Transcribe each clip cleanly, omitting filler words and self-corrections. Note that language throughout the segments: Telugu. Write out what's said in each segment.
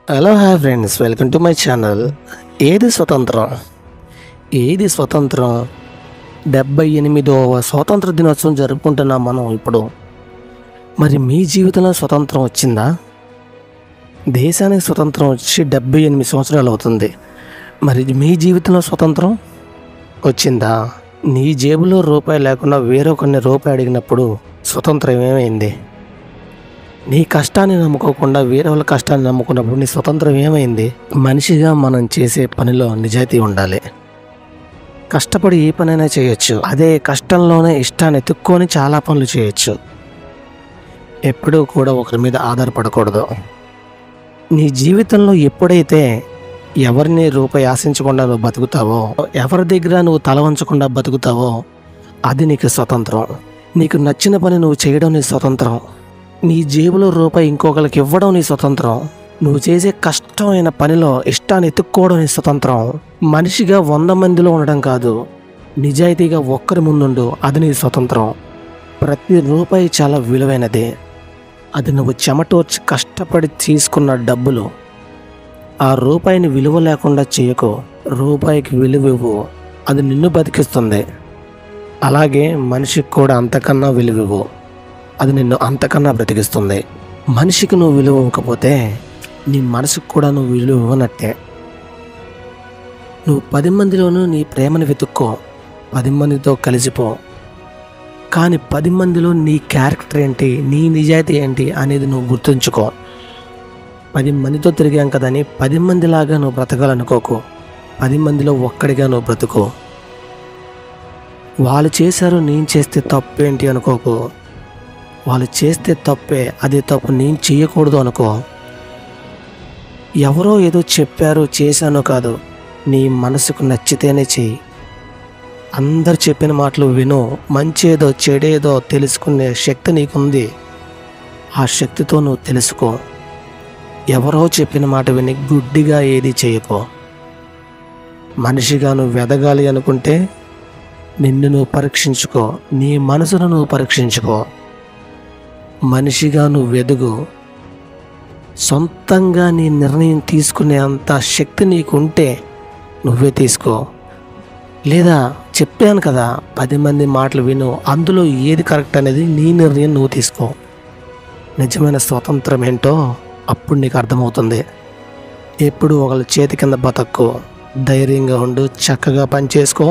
Hello hi friends, welcome to my channel. ఏది స్వతంత్రం? 78వ స్వాతంత్ర దినోత్సవం జరుపుకుంటున్నాం మనం ఇప్పుడు. మరి మీ జీవితంలో స్వతంత్రం వచ్చిందా? దేశానికి స్వతంత్రం వచ్చి 78 సంవత్సరాలు అవుతుంది. మరి మీ జీవితంలో స్వతంత్రం వచ్చిందా? నీ జేబులో రూపాయి లేకుండా వేరొకరిని రూపాయి అడిగినప్పుడు స్వతంత్రం ఏమైంది? నీ కష్టాన్ని నమ్ముకోకుండా వేరే వాళ్ళ కష్టాన్ని నమ్ముకున్నప్పుడు నీ స్వతంత్రం ఏమైంది? మనిషిగా మనం చేసే పనిలో నిజాయితీ ఉండాలి. కష్టపడి ఏ పనైనా చేయొచ్చు. అదే కష్టంలోనే ఇష్టాన్ని ఎత్తుక్కొని చాలా పనులు చేయొచ్చు. ఎప్పుడూ కూడా ఒకరి మీద ఆధారపడకూడదు. నీ జీవితంలో ఎప్పుడైతే ఎవరిని రూపాయి ఆశించకుండా నువ్వు బతుకుతావో, ఎవరి దగ్గర నువ్వు తల వంచకుండా బతుకుతావో అది నీకు స్వతంత్రం. నీకు నచ్చిన పని నువ్వు చేయడం నీ స్వతంత్రం. నీ జేబులో రూపాయి ఇంకొకరికి ఇవ్వడం నీ స్వతంత్రం. నువ్వు చేసే కష్టమైన పనిలో ఇష్టాన్ని ఎత్తుక్కోవడం నీ స్వతంత్రం. మనిషిగా 100 మందిలో ఉండడం కాదు, నిజాయితీగా ఒక్కరి ముందుండు, అది నీ స్వతంత్రం. ప్రతి రూపాయి చాలా విలువైనది. అది నువ్వు చెమటోర్చి కష్టపడి తీసుకున్న డబ్బులు. ఆ రూపాయిని విలువ లేకుండా చేయకు. రూపాయికి విలువ ఇవ్వు, అది నిన్ను బతికిస్తుంది. అలాగే మనిషికి కూడా అంతకన్నా విలువ ఇవ్వు, అది నిన్ను అంతకన్నా బ్రతికిస్తుంది. మనిషికి నువ్వు విలువ ఇవ్వకపోతే నీ మనసుకు కూడా నువ్వు విలువ ఇవ్వనట్టే. నువ్వు 10 మందిలోనూ నీ ప్రేమను వెతుక్కో, 10 మందితో కలిసిపో. కానీ 10 మందిలో నీ క్యారెక్టర్ ఏంటి, నీ నిజాయితీ ఏంటి అనేది నువ్వు గుర్తుంచుకో. 10 మందితో తిరిగాం కదని 10 మందిలాగా నువ్వు బ్రతకాలనుకోకు. 10 మందిలో ఒక్కడిగా నువ్వు బ్రతుకు. వాళ్ళు చేశారు, నేను చేస్తే తప్పేంటి అనుకోకు. వాళ్ళు చేస్తే తప్పే, అదే తప్పు నేను చేయకూడదు అనుకో. ఎవరో ఏదో చెప్పారు చేశానో కాదు, నీ మనసుకు నచ్చితేనే చెయ్యి. అందరు చెప్పిన మాటలు విను. మంచేదో చెడేదో తెలుసుకునే శక్తి నీకుంది. ఆ శక్తితో నువ్వు తెలుసుకో. ఎవరో చెప్పిన మాట విని గుడ్డిగా ఏది చేయకో. మనిషిగా నువ్వు ఎదగాలి అనుకుంటే నిన్ను నువ్వు పరీక్షించుకో, నీ మనసును నువ్వు పరీక్షించుకో. మనిషిగా నువ్వు ఎదుగు. సొంతంగా నీ నిర్ణయం తీసుకునే అంత శక్తి నీకుంటే నువ్వే తీసుకో. లేదా చెప్పాను కదా, 10 మంది మాటలు విను, అందులో ఏది కరెక్ట్ అనేది నీ నిర్ణయం నువ్వు తీసుకో. నిజమైన స్వతంత్రం ఏంటో అప్పుడు నీకు అర్థమవుతుంది. ఎప్పుడు ఒకళ్ళ చేతి కింద బతక్కు. ధైర్యంగా ఉండు, చక్కగా పని చేసుకో.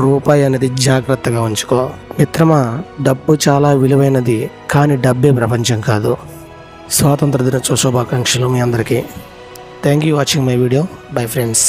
రూపాయి అనేది జాగ్రత్తగా ఉంచుకో. మిత్రమా, డబ్బు చాలా విలువైనది, కానీ డబ్బే ప్రపంచం కాదు. స్వాతంత్ర దినోత్సవ శుభాకాంక్షలు మీ అందరికీ. Thank you watching my video. Bye friends.